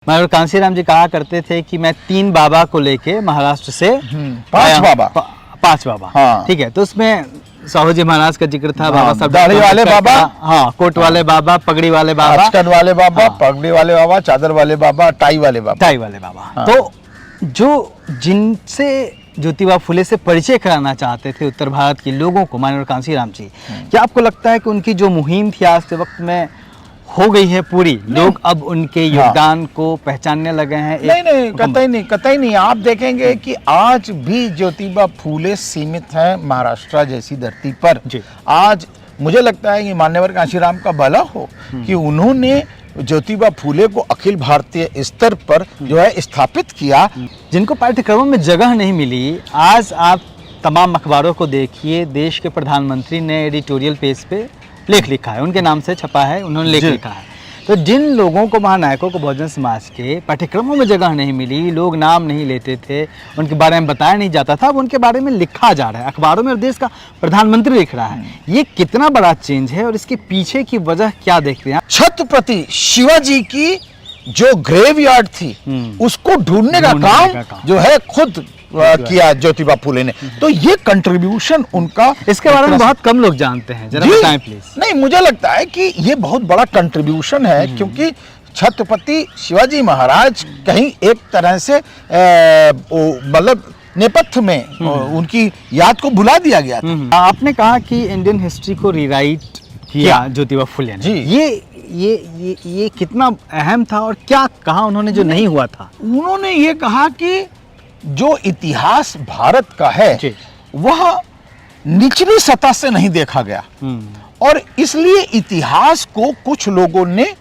महाराज कांसीराम जी कहा करते थे कि मैं 3 बाबा को लेके महाराष्ट्र से 5 बाबा 5 बाबा, हाँ। ठीक है। तो उसमें साहू जी महाराज का जिक्र था, हाँ, बाबा साहब दाढ़ी वाले बाबा, हाँ, कोट वाले बाबा, पगड़ी वाले बाबा, आजकल वाले बाबा, हाँ। पगड़ी वाले बाबा, चादर वाले बाबा, टाई वाले बाबा, टाई वाले बाबा। हाँ। तो जो जिनसे ज्योतिबा फुले से परिचय कराना चाहते थे उत्तर भारत के लोगों को माननीय कांसीराम जी, क्या आपको लगता है कि उनकी जो मुहिम थी आज के वक्त में हो गई है पूरी? लोग अब उनके योगदान को पहचानने लगे हैं? नहीं, कतई नहीं। आप देखेंगे कि आज भी ज्योतिबा फूले सीमित है महाराष्ट्र जैसी धरती पर। आज मुझे लगता है कि मान्यवर कांशीराम का भला हो कि उन्होंने ज्योतिबा फूले को अखिल भारतीय स्तर पर जो है स्थापित किया। जिनको पाठ्यक्रमों में जगह नहीं मिली, आज आप तमाम अखबारों को देखिए, देश के प्रधानमंत्री ने एडिटोरियल पेज पे लेख लिखा है, उनके नाम से छपा है, उन्होंने लेख लिखा है। तो जिन लोगों को, महानायकों को बहुजन समाज के पाठ्यक्रमों में जगह नहीं मिली, लोग नाम नहीं लेते थे, उनके बारे में बताया नहीं जाता था, अब उनके बारे में लिखा जा रहा है अखबारों में और देश का प्रधानमंत्री लिख रहा है। ये कितना बड़ा चेंज है और इसके पीछे की वजह क्या देख रहे हैं? छत्रपति शिवाजी की जो ग्रेवयार्ड थी उसको ढूंढने का काम जो है खुद किया ज्योतिबा फूले ने। तो ये कंट्रीब्यूशन उनका, इसके बारे में बहुत कम लोग जानते हैं, जरा बताएं प्लीज। नहीं, मुझे लगता है कि ये बहुत बड़ा कंट्रीब्यूशन है, क्योंकि छत्रपति शिवाजी महाराज कहीं एक तरह से मतलब नेपथ्य में उनकी याद को भुला दिया गया था। आपने कहा कि इंडियन हिस्ट्री को रीराइट किया ज्योतिबा फुले ने। ये कितना अहम था और क्या कहा उन्होंने जो नहीं हुआ था? उन्होंने ये कहा कि जो इतिहास भारत का है वह निचली सतह से नहीं देखा गया, और इसलिए इतिहास को कुछ लोगों ने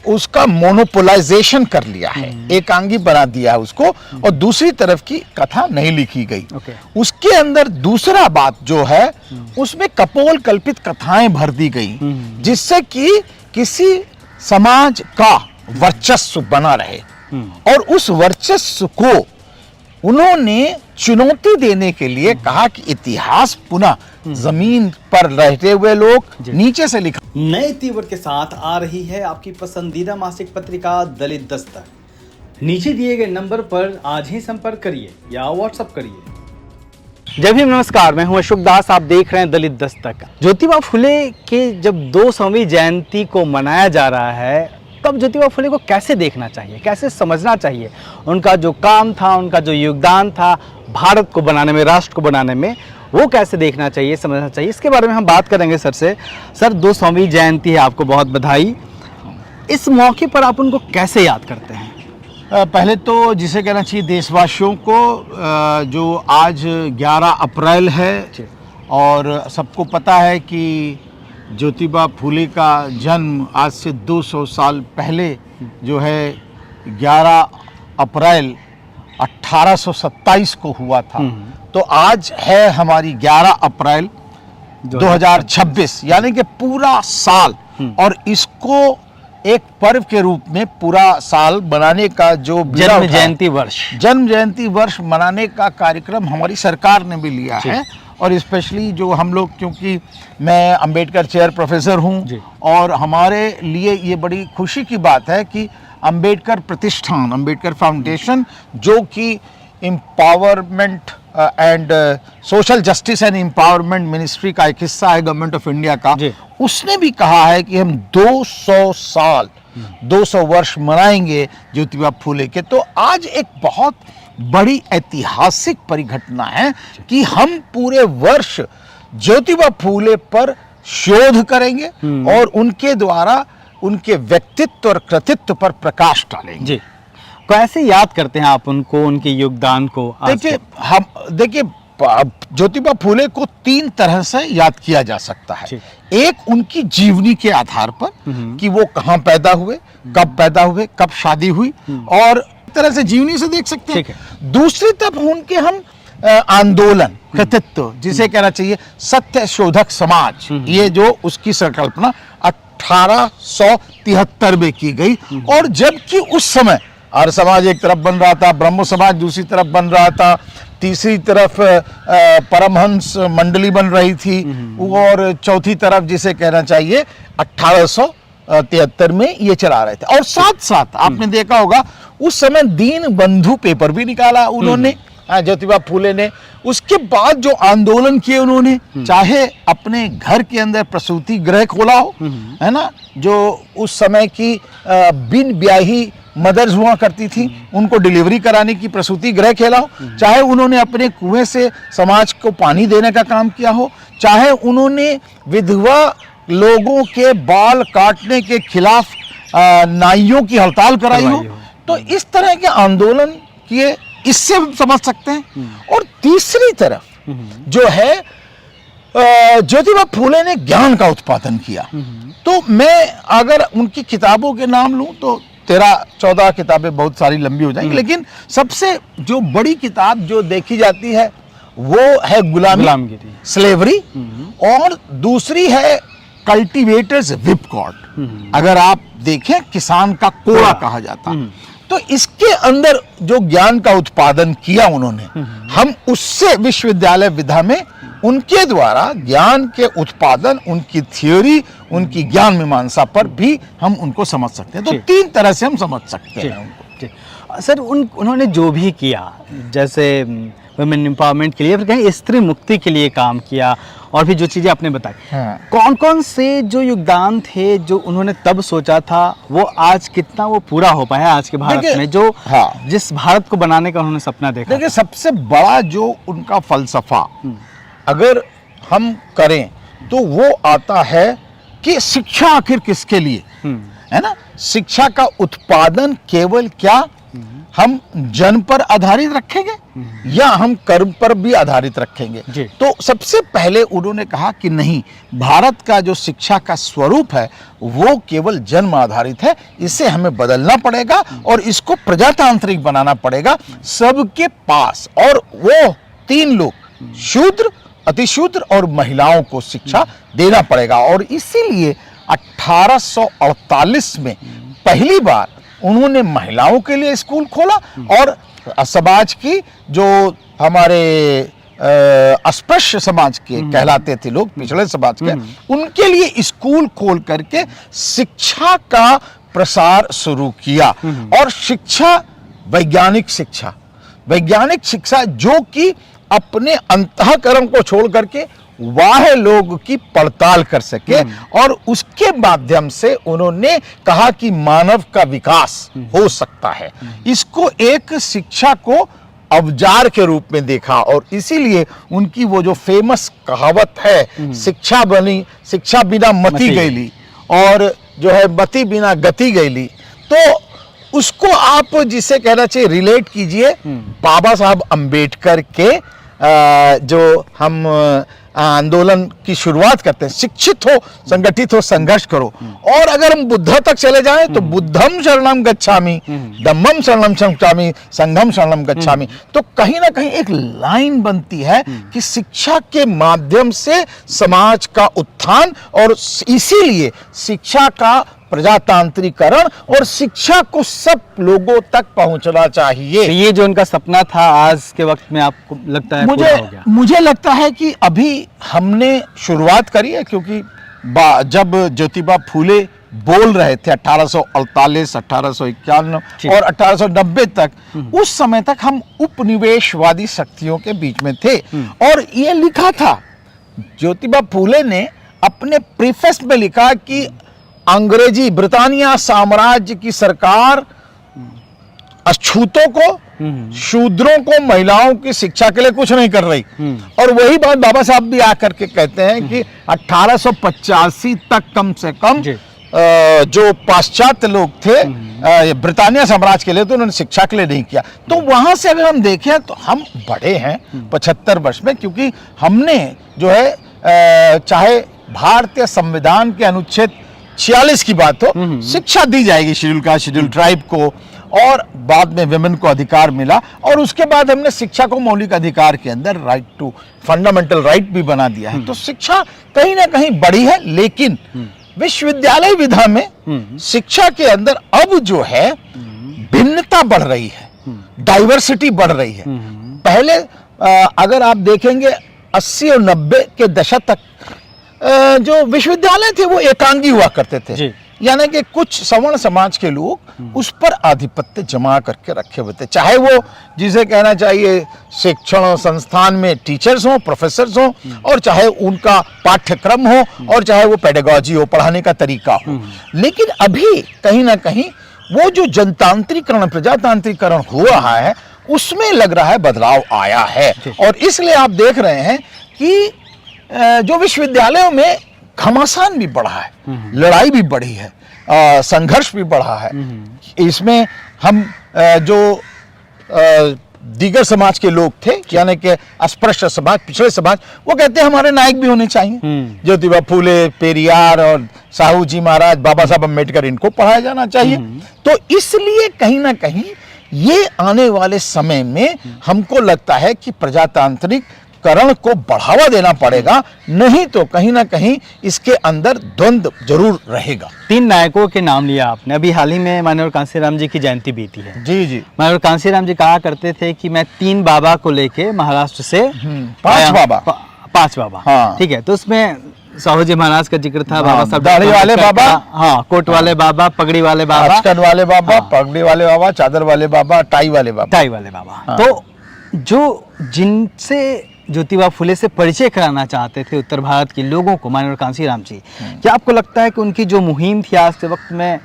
उसका मोनोपोलाइजेशन कर लिया है, एकांगी बना दिया है उसको, और दूसरी तरफ की कथा नहीं लिखी गई। उसके अंदर दूसरा बात जो है उसमें कपोल कल्पित कथाएं भर दी गई, जिससे कि किसी समाज का वर्चस्व बना रहे, और उस वर्चस्व को उन्होंने चुनौती देने के लिए कहा कि इतिहास पुनः जमीन पर रहते हुए लोग नीचे से लिखा। नए तीव्र के साथ आ रही है आपकी पसंदीदा मासिक पत्रिका दलित दस्तक। नीचे दिए गए नंबर पर आज ही संपर्क करिए या व्हाट्सएप करिए। जय भीम, नमस्कार, मैं हूं अशोक दास, आप देख रहे हैं दलित दस्तक। ज्योतिबा फुले के जब 200वीं जयंती को मनाया जा रहा है, तब ज्योतिबा फुले को कैसे देखना चाहिए, कैसे समझना चाहिए? उनका जो काम था, उनका जो योगदान था भारत को बनाने में, राष्ट्र को बनाने में, वो कैसे देखना चाहिए, समझना चाहिए, इसके बारे में हम बात करेंगे सर से। सर, 200वीं जयंती है, आपको बहुत बधाई। इस मौके पर आप उनको कैसे याद करते हैं? पहले तो जिसे कहना चाहिए देशवासियों को, जो आज 11 अप्रैल है और सबको पता है कि ज्योतिबा फूले का जन्म आज से 200 साल पहले जो है 11 अप्रैल 1827 को हुआ था। तो आज है हमारी 11 अप्रैल 2026, यानी कि पूरा साल, और इसको एक पर्व के रूप में पूरा साल बनाने का जो जन्म जयंती वर्ष मनाने का कार्यक्रम हमारी सरकार ने भी लिया है। और स्पेशली जो हम लोग, क्योंकि मैं अंबेडकर चेयर प्रोफेसर हूं, और हमारे लिए ये बड़ी खुशी की बात है कि अंबेडकर प्रतिष्ठान, अंबेडकर फाउंडेशन, जो कि empowerment and social justice and empowerment ministry का एक हिस्सा है गवर्नमेंट ऑफ इंडिया का, उसने भी कहा है कि हम 200 वर्ष मनाएंगे ज्योतिबा फूले के। तो आज एक बहुत बड़ी ऐतिहासिक परिघटना है कि हम पूरे वर्ष ज्योतिबा फूले पर शोध करेंगे और उनके द्वारा उनके व्यक्तित्व और कृतित्व पर प्रकाश डालेंगे। कैसे याद करते हैं आप उनको, उनके योगदान को? देखिए ज्योतिबा फूले को 3 तरह से याद किया जा सकता है। एक, उनकी जीवनी के आधार पर कि वो कहाँ पैदा हुए, कब पैदा हुए, कब शादी हुई, और तरह से जीवनी से देख सकते हैं। दूसरी तरफ उनके हम आंदोलन, कृतित्व, जिसे कहना चाहिए सत्य शोधक समाज, ये जो उसकी संकल्पना 1873 में की गई, और जबकि उस समय आर्य समाज एक तरफ बन रहा था, ब्रह्म समाज दूसरी तरफ बन रहा था, तीसरी तरफ परमहंस मंडली बन रही थी, और चौथी तरफ जिसे कहना चाहिए 1800 1973 में ये चला रहे थे। और साथ साथ आपने देखा होगा उस समय दीन बंधु पेपर भी निकाला उन्होंने, ज्योतिबा फूले ने। उसके बाद जो आंदोलन किए उन्होंने, चाहे अपने घर के अंदर प्रसूति गृह खोला हो, है ना, जो उस समय की बिन ब्याही मदर्स हुआ करती थी, उनको डिलीवरी कराने की प्रसूति गृह खेला हो, चाहे उन्होंने अपने कुएं से समाज को पानी देने का काम किया हो, चाहे उन्होंने विधवा लोगों के बाल काटने के खिलाफ नाइयों की हड़ताल कराई हो। तो इस तरह के आंदोलन किए, इससे हम समझ सकते हैं। और तीसरी तरफ जो है ज्योतिबा फूले ने ज्ञान का उत्पादन किया। तो मैं अगर उनकी किताबों के नाम लूं तो 13-14 किताबें बहुत सारी लंबी हो जाएंगी, लेकिन सबसे जो बड़ी किताब जो देखी जाती है वो है गुलामगिरी, स्लेवरी, और दूसरी है कल्टीवेटर्स व्हिप कॉर्ड। अगर आप देखें, किसान का कोड़ा कहा जाता। तो इसके अंदर जो ज्ञान का उत्पादन किया उन्होंने, हम उससे विश्वविद्यालय विधा में उनके द्वारा ज्ञान के उत्पादन, उनकी थ्योरी, उनकी ज्ञान मीमांसा पर भी हम उनको समझ सकते हैं। तो 3 तरह से हम समझ सकते हैं उनको। सर, उन्होंने जो भी किया, जैसे वुमेन एम्पावरमेंट के लिए, फिर कहीं स्त्री मुक्ति के लिए काम किया, और भी जो चीज़ें आपने बताई, कौन कौन से जो योगदान थे जो उन्होंने तब सोचा था, वो आज कितना वो पूरा हो पाया आज के भारत में, जो जिस भारत को बनाने का उन्होंने सपना देखा? देखिए, सबसे बड़ा जो उनका फलसफा अगर हम करें तो वो आता है कि शिक्षा आखिर किसके लिए, है ना। शिक्षा का उत्पादन केवल क्या हम जन पर आधारित रखेंगे या हम कर्म पर भी आधारित रखेंगे? तो सबसे पहले उन्होंने कहा कि नहीं, भारत का जो शिक्षा का स्वरूप है वो केवल जन्म आधारित है, इसे हमें बदलना पड़ेगा और इसको प्रजातांत्रिक बनाना पड़ेगा सबके पास। और वो 3 लोग, शूद्र, अतिशूद्र और महिलाओं को शिक्षा देना पड़ेगा। और इसीलिए 1848 में पहली बार उन्होंने महिलाओं के लिए स्कूल खोला, और समाज की जो हमारे अस्पृश्य समाज के कहलाते थे लोग, पिछड़े समाज के, उनके लिए स्कूल खोल करके शिक्षा का प्रसार शुरू किया। और शिक्षा, वैज्ञानिक शिक्षा जो कि अपने अंतःकरण को छोड़ करके वाह लोग की पड़ताल कर सके, और उसके माध्यम से उन्होंने कहा कि मानव का विकास हो सकता है। इसको एक शिक्षा को अवजार के रूप में देखा, और इसीलिए उनकी वो जो फेमस कहावत है, शिक्षा बिना मति गईली, और जो है मति बिना गति गईली, तो उसको आप जिसे कहना चाहिए रिलेट कीजिए बाबा साहब अंबेडकर के जो हम आंदोलन की शुरुआत करते हैं, शिक्षित हो, संगठित हो, संघर्ष करो। और अगर हम बुद्ध तक चले जाएं तो बुद्धम शरणम गच्छामि, धम्मम शरणम गच्छामि, संघम शरणम गच्छामि। तो कहीं ना कहीं एक लाइन बनती है कि शिक्षा के माध्यम से समाज का उत्थान, और इसीलिए शिक्षा का प्रजातांत्रिकरण, और शिक्षा को सब लोगों तक पहुंचना चाहिए। तो ये जो उनका सपना था आज के वक्त में आपको लगता है पूरा हो गया? मुझे लगता है कि अभी हमने शुरुआत करी है, क्योंकि जब ज्योतिबा फूले बोल रहे थे 1848, 1851 और 1890 तक, उस समय तक हम उपनिवेशवादी शक्तियों के बीच में थे। और ये लिखा था, ज्योतिबा फूले ने अपने प्रीफेस में लिखा कि अंग्रेजी ब्रिटानिया साम्राज्य की सरकार अछूतों को, शूद्रों को, महिलाओं की शिक्षा के लिए कुछ नहीं कर रही। और वही बात बाबा साहब भी आकर के कहते हैं कि 1885 तक कम से कम जो पाश्चात्य लोग थे ब्रिटानिया साम्राज्य के लिए, तो उन्होंने शिक्षा के लिए नहीं किया। तो वहां से अगर हम देखें तो हम बड़े हैं 75 वर्ष में, क्योंकि हमने जो है चाहे भारतीय संविधान के अनुच्छेद 46 की बात हो, शिक्षा दी जाएगी शेड्यूल कास्ट, शेड्यूल ट्राइब को, और बाद में विमेन को अधिकार मिला, और उसके बाद हमने शिक्षा को मौलिक अधिकार के अंदर राइट टू फंडामेंटल राइट भी बना दिया है। तो शिक्षा कहीं ना कहीं बड़ी है, लेकिन विश्वविद्यालय विधा में शिक्षा के अंदर अब जो है भिन्नता बढ़ रही है, डाइवर्सिटी बढ़ रही है। पहले अगर आप देखेंगे 80 और 90 के दशक तक जो विश्वविद्यालय थे वो एकांगी हुआ करते थे, यानी कि कुछ सवर्ण समाज के लोग उस पर आधिपत्य जमा करके रखे हुए थे, चाहे वो जिसे कहना चाहिए शिक्षण संस्थान में टीचर्स हों, प्रोफेसर्स हों, और चाहे उनका पाठ्यक्रम हो, और चाहे वो पेडागॉजी हो, पढ़ाने का तरीका हो। लेकिन अभी कहीं ना कहीं वो जो जनतांत्रिकरण, प्रजातांत्रिकरण हो रहा है, उसमें लग रहा है बदलाव आया है। और इसलिए आप देख रहे हैं कि जो विश्वविद्यालयों में घमासान भी बढ़ा है, लड़ाई भी बढ़ी है, संघर्ष भी बढ़ा है। इसमें हम जो दीगर समाज के लोग थे, यानी कि अस्पृश्य समाज, पिछड़े समाज, वो कहते हैं हमारे नायक भी होने चाहिए। ज्योतिबा फूले, पेरियार और साहू जी महाराज, बाबा साहब अम्बेडकर, इनको पढ़ाया जाना चाहिए। तो इसलिए कहीं ना कहीं ये आने वाले समय में हमको लगता है कि प्रजातांत्रिक करण को बढ़ावा देना पड़ेगा, नहीं तो कहीं ना कहीं इसके अंदर द्वंद्व जरूर रहेगा। 3 नायकों के नाम लिया आपने। अभी हाल ही में माननीय कांसीराम जी की जयंती बीती है। जी जी। माननीय कांसीराम जी कहा करते थे कि मैं 3 बाबा को लेके महाराष्ट्र से 5 बाबा। 5 बाबा, हाँ। ठीक है। तो उसमें साहू जी महाराज का जिक्र था, बाबा साहब दाढ़ी वाले बाबा, हाँ, कोट वाले बाबा, पगड़ी वाले बाबा, आचकन वाले बाबा, पगड़ी वाले बाबा, चादर वाले बाबा, टाई वाले बाबा, टाई वाले बाबा। तो जो जिनसे ज्योतिबा फुले से परिचय कराना चाहते थे उत्तर भारत के लोगों को माननीय कांसीराम जी, क्या आपको लगता है कि उनकी जो मुहिम थी आज के वक्त में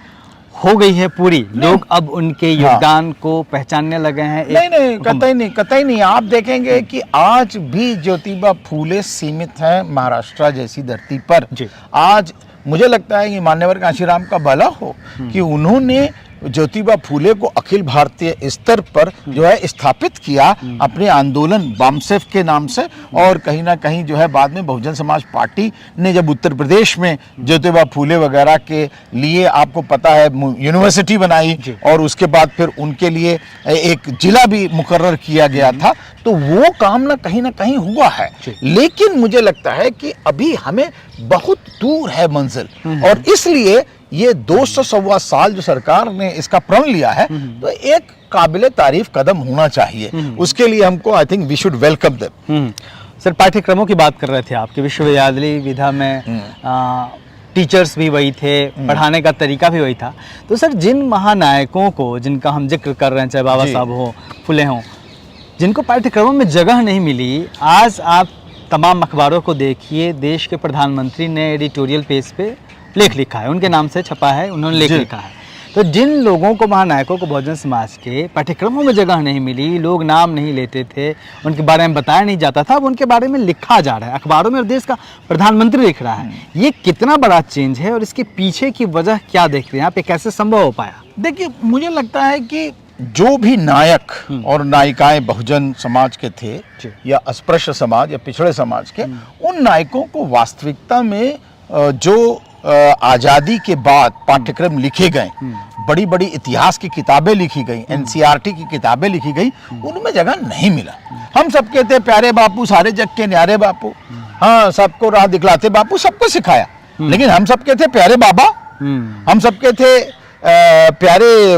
हो गई है पूरी? लोग अब उनके योगदान को पहचानने लगे हैं? नहीं, कतई नहीं। आप देखेंगे कि आज भी ज्योतिबा फूले सीमित है महाराष्ट्र जैसी धरती पर। आज मुझे लगता है कि मान्यवर कांशीराम का भला हो कि उन्होंने ज्योतिबा फूले को अखिल भारतीय स्तर पर जो है स्थापित किया अपने आंदोलन बामसेफ के नाम से। और कहीं ना कहीं जो है बाद में बहुजन समाज पार्टी ने जब उत्तर प्रदेश में ज्योतिबा फूले वगैरह के लिए, आपको पता है, यूनिवर्सिटी बनाई, और उसके बाद फिर उनके लिए एक जिला भी मुकर्रर किया गया था, तो वो काम ना कहीं हुआ है। लेकिन मुझे लगता है कि अभी हमें बहुत दूर है मंजिल, और इसलिए ये 200 साल जो सरकार ने इसका प्रण लिया है, तो एक काबिले तारीफ कदम होना चाहिए। उसके लिए हमको I think we should welcome them. Sir, पाठ्यक्रमों की बात कर रहे थे आपके विश्वविद्यालय विधा में, टीचर्स भी वही थे, पढ़ाने का तरीका भी वही था। तो सर, जिन महानायकों को जिनका हम जिक्र कर रहे हैं, चाहे बाबा साहब हो, फुले हों, जिनको पाठ्यक्रमों में जगह नहीं मिली, आज आप तमाम अखबारों को देखिए, देश के प्रधानमंत्री ने एडिटोरियल पेज पे लेख लिखा है, उनके नाम से छपा है, उन्होंने लेख लिखा है। तो जिन लोगों को, महानायकों को बहुजन समाज के पाठ्यक्रमों में जगह नहीं मिली, लोग नाम नहीं लेते थे, उनके बारे में बताया नहीं जाता था, अब उनके बारे में लिखा जा रहा है अखबारों में, और देश का प्रधानमंत्री लिख रहा है। ये कितना बड़ा चेंज है और इसके पीछे की वजह क्या देख रहे हैं आप? ये कैसे संभव हो पाया? देखिए, मुझे लगता है कि जो भी नायक और नायिकाएं बहुजन समाज के थे, या अस्पृश्य समाज या पिछड़े समाज के, उन नायकों को वास्तविकता में जो आज़ादी के बाद पाठ्यक्रम लिखे गए, बड़ी बड़ी इतिहास की किताबें लिखी गई, एनसीईआरटी की किताबें लिखी गई, उनमें जगह नहीं मिला। हम सबके थे प्यारे बापू, सारे जग के न्यारे बापू, हाँ, सबको राह दिखलाते बापू, सबको सिखाया। लेकिन हम सबके थे प्यारे बाबा, हम सबके थे प्यारे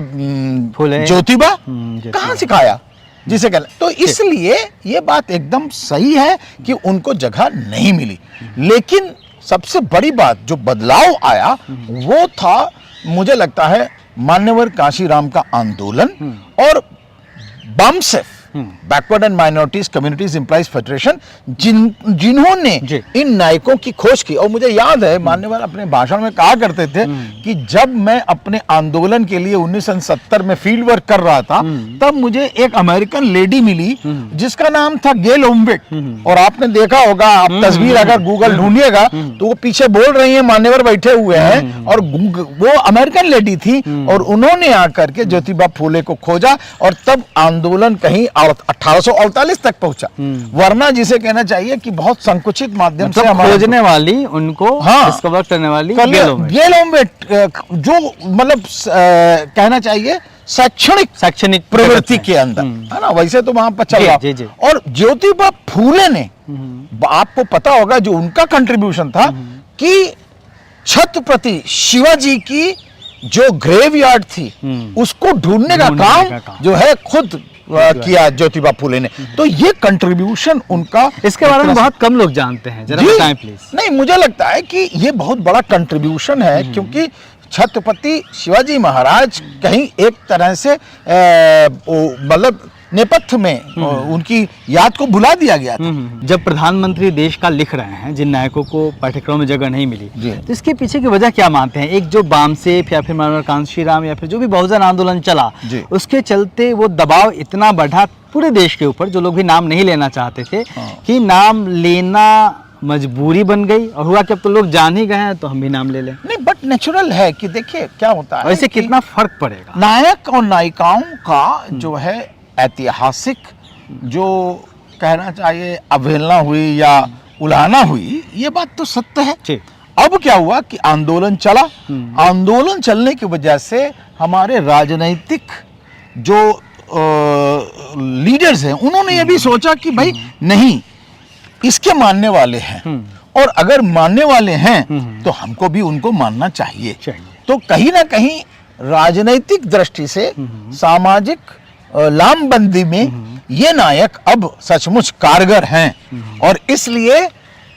ज्योतिबा, कहाँ सिखाया जिसे कहना। तो इसलिए ये बात एकदम सही है कि उनको जगह नहीं मिली। लेकिन सबसे बड़ी बात जो बदलाव आया वो था, मुझे लगता है, मान्यवर कांशीराम का आंदोलन और BAMCEF, backward and minorities communities employees federation, जिन्होंने इन नायकों की खोज की। और मुझे याद है मान्यवर अपने भाषण में कहा करते थे कि जब मैं अपने आंदोलन के लिए 1970 में फील्ड वर्क कर रहा था, तब मुझे एक अमेरिकन लेडी मिली जिसका नाम था गेल ओम्बेक। और आपने देखा होगा, आप तस्वीर अगर गूगल ढूंढिएगा तो वो पीछे बोल रही है, मान्यवर बैठे हुए हैं, और वो अमेरिकन लेडी थी। और उन्होंने आकर के ज्योतिबा फूले को खोजा, और तब आंदोलन कहीं 1848 तक पहुंचा। वरना जिसे कहना चाहिए कि बहुत संकुचित माध्यम से खोजने वाली, उनको डिस्कवर करने वाली गेल ओम्बेक, जो मतलब कहना चाहिए शैक्षणिक प्रवृत्ति के अंदर, है ना, वैसे तो वहां पर चल रहा। और ज्योतिबा फूले ने, आपको पता होगा जो उनका कंट्रीब्यूशन था कि छत्रपति शिवाजी की जो ग्रेवयार्ड थी उसको ढूंढने का काम जो है खुद किया ज्योतिबा फूले ने। तो ये कंट्रीब्यूशन उनका, इसके बारे में बहुत कम लोग जानते हैं, जरा बताएं प्लीज। नहीं, मुझे लगता है कि ये बहुत बड़ा कंट्रीब्यूशन है, क्योंकि छत्रपति शिवाजी महाराज कहीं एक तरह से मतलब नेपथ्य में उनकी याद को भुला दिया गया था। जब प्रधानमंत्री देश का लिख रहे हैं, जिन नायकों को पाठ्यक्रम में जगह नहीं मिली, जी। तो इसके पीछे की वजह क्या मानते हैं? एक जो बामसेफ या फिर मनोहर कांशीराम या फिर जो भी बहुजन आंदोलन चला, जी। उसके चलते वो दबाव इतना बढ़ा पूरे देश के ऊपर, जो लोग भी नाम नहीं लेना चाहते थे, कि नाम लेना मजबूरी बन गई, और हुआ कि अब तो लोग जान ही गए हैं तो हम भी नाम ले लें। नहीं, बट नेचुरल है कि देखिए क्या होता है, वैसे कि कितना फर्क पड़ेगा नायक और नायिकाओं का जो है ऐतिहासिक, जो कहना चाहिए अवहेलना हुई या उलाहना हुई, ये बात तो सत्य है। जी। अब क्या हुआ कि आंदोलन चला, आंदोलन चलने की वजह से हमारे राजनीतिक जो लीडर्स हैं, उन्होंने ये भी सोचा कि भाई नहीं, इसके मानने वाले हैं, और अगर मानने वाले हैं तो हमको भी उनको मानना चाहिए। तो कहीं ना कहीं राजनीतिक दृष्टि से, सामाजिक लामबंदी में ये नायक अब सचमुच कारगर हैं, और इसलिए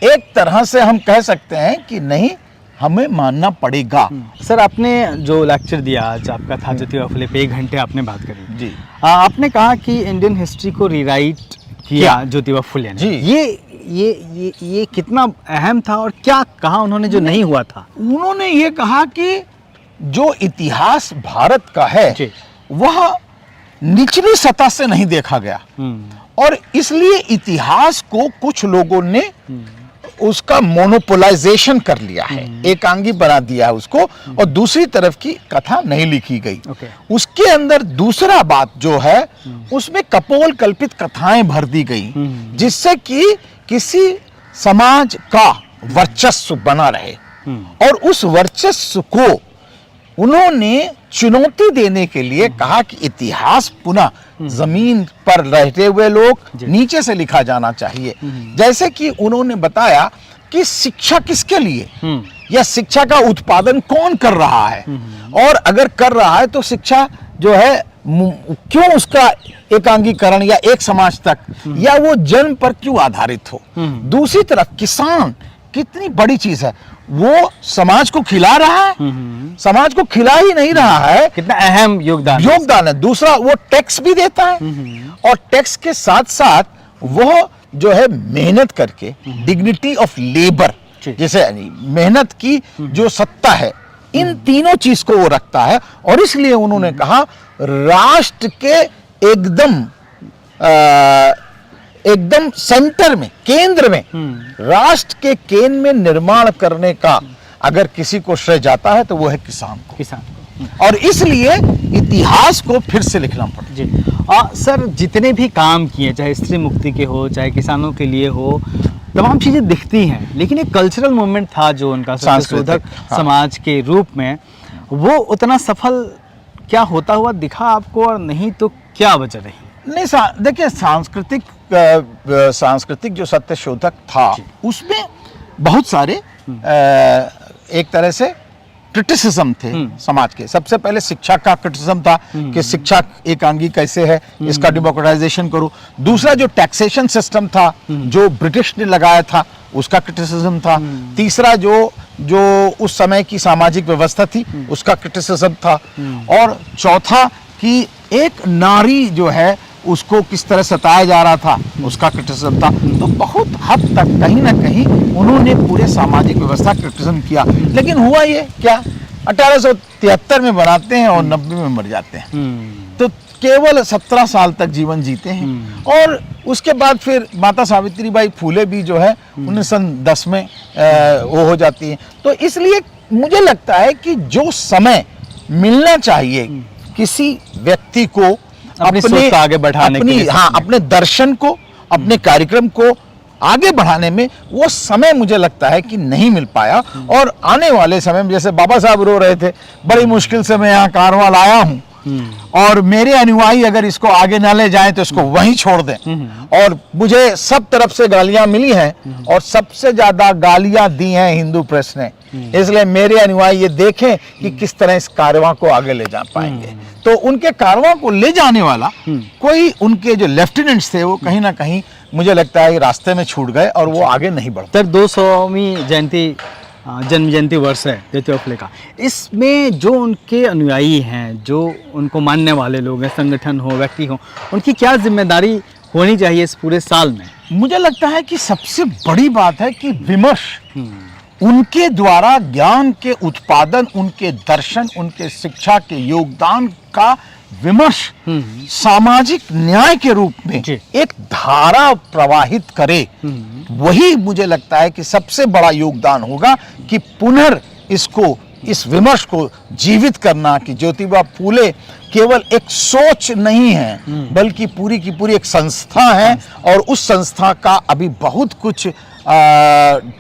एक तरह से हम कह सकते हैं कि नहीं, हमें मानना पड़ेगा। सर, आपने जो लेक्चर दिया आज, आपका था ज्योतिबा फुले पे, 1 घंटे आपने बात करी जी। आपने कहा कि इंडियन हिस्ट्री को रीराइट किया ज्योतिबा फुले ने। जी। ये कितना अहम था, और क्या कहा उन्होंने जो नहीं हुआ था? उन्होंने ये कहा कि जो इतिहास भारत का है वह निचली सतह से नहीं देखा गया, और इसलिए इतिहास को कुछ लोगों ने उसका मोनोपोलाइजेशन कर लिया है, एकांगी बना दिया है उसको, और दूसरी तरफ की कथा नहीं लिखी गई। उसके अंदर दूसरा बात जो है, उसमें कपोल कल्पित कथाएं भर दी गई, जिससे कि किसी समाज का वर्चस्व बना रहे, और उस वर्चस्व को उन्होंने चुनौती देने के लिए कहा कि इतिहास पुनः जमीन पर रहते हुए लोग नीचे से लिखा जाना चाहिए। जैसे कि उन्होंने बताया कि शिक्षा किसके लिए, या शिक्षा का उत्पादन कौन कर रहा है, और अगर कर रहा है तो शिक्षा जो है क्यों उसका एकांगीकरण या एक समाज तक, या वो जन्म पर क्यों आधारित हो। दूसरी तरफ किसान कितनी बड़ी चीज है, वो समाज को खिला रहा है, समाज को खिला ही नहीं रहा है, कितना अहम योगदान है। दूसरा, वो टैक्स भी देता है, और टैक्स के साथ साथ वो जो है मेहनत करके, डिग्निटी ऑफ लेबर, जैसे मेहनत की जो सत्ता है, इन तीनों चीज को वो रखता है। और इसलिए उन्होंने कहा राष्ट्र के एकदम सेंटर में, केंद्र में, राष्ट्र के केंद्र में निर्माण करने का अगर किसी को श्रेय जाता है तो वो है किसान को। और इसलिए इतिहास को फिर से लिखना पड़ा। जी। सर, जितने भी काम किए, चाहे स्त्री मुक्ति के हो, चाहे किसानों के लिए हो, तमाम चीजें दिखती हैं, लेकिन एक कल्चरल मूवमेंट था जो उनका संशोधक समाज के रूप में, वो उतना सफल क्या होता हुआ दिखा आपको, और नहीं तो क्या वजह रही? नहीं, देखिए, सांस्कृतिक जो सत्यशोधक था, उसमें बहुत सारे एक तरह से क्रिटिसिज्म थे समाज के। सबसे पहले शिक्षा का क्रिटिसिज्म था कि शिक्षा एकांगी कैसे है, इसका डेमोक्रेटाइजेशन करो। दूसरा, जो टैक्सेशन सिस्टम था जो ब्रिटिश ने लगाया था, उसका क्रिटिसिज्म था। तीसरा, जो उस समय की सामाजिक व्यवस्था थी, उसका क्रिटिसिज्म था। और चौथा, कि एक नारी जो है उसको किस तरह सताया जा रहा था, उसका क्रिटिसिज्म था। तो बहुत हद तक कहीं ना कहीं उन्होंने पूरे सामाजिक व्यवस्था क्रिटिसिज्म किया। लेकिन हुआ ये क्या, 1873 में बनाते हैं और 90 में मर जाते हैं, तो केवल 17 साल तक जीवन जीते हैं। और उसके बाद फिर माता सावित्रीबाई फूले भी जो है 1910 में वो हो जाती है। तो इसलिए मुझे लगता है कि जो समय मिलना चाहिए किसी व्यक्ति को अपनी सोच को आगे बढ़ाने के लिए, अपने दर्शन को, अपने कार्यक्रम को आगे बढ़ाने में, वो समय मुझे लगता है कि नहीं मिल पाया। और आने वाले समय में, जैसे बाबा साहब रो रहे थे, बड़ी मुश्किल से मैं यहाँ कारवां लाया हूँ, और मेरे अनुयायी अगर इसको आगे ना ले जाएं तो इसको वहीं छोड़ दें। और मुझे सब तरफ से गालियां मिली हैं, और सबसे ज्यादा गालियां दी हैं हिंदू प्रेस ने। इसलिए मेरे अनुयायी ये देखें कि किस तरह इस कारवां को आगे ले जा पाएंगे। तो उनके कारवां को ले जाने वाला कोई, उनके जो लेफ्टिनेंट्स थे, वो कहीं ना कहीं मुझे लगता है रास्ते में छूट गए, और वो आगे नहीं बढ़। सर, 200वीं जयंती जन्म जयंती वर्ष है ज्योतिबा फुले का, इसमें जो उनके अनुयायी हैं, जो उनको मानने वाले लोग हैं, संगठन हो, व्यक्ति हो, उनकी क्या जिम्मेदारी होनी चाहिए इस पूरे साल में? मुझे लगता है कि सबसे बड़ी बात है कि विमर्श, उनके द्वारा ज्ञान के उत्पादन, उनके दर्शन, उनके शिक्षा के योगदान का विमर्श सामाजिक न्याय के रूप में एक धारा प्रवाहित करे। वही मुझे लगता है कि सबसे बड़ा योगदान होगा कि पुनर् इसको, इस विमर्श को जीवित करना, कि ज्योतिबा फूले केवल एक सोच नहीं है बल्कि पूरी की पूरी एक संस्था है, और उस संस्था का अभी बहुत कुछ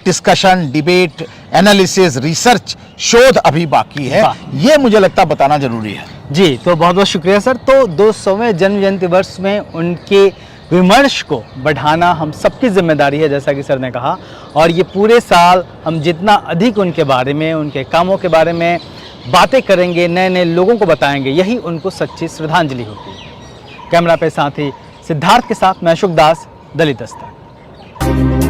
डिस्कशन, डिबेट, एनालिसिस, रिसर्च, शोध अभी बाकी है। ये मुझे लगता बताना जरूरी है। जी, तो बहुत बहुत शुक्रिया सर। तो 200वें जन्म जयंती वर्ष में उनके विमर्श को बढ़ाना हम सबकी जिम्मेदारी है, जैसा कि सर ने कहा, और ये पूरे साल हम जितना अधिक उनके बारे में, उनके कामों के बारे में बातें करेंगे, नए नए लोगों को बताएंगे, यही उनको सच्ची श्रद्धांजलि होती है। कैमरा पे साथी सिद्धार्थ के साथ मैं अशोक दास, दलित दस्तक।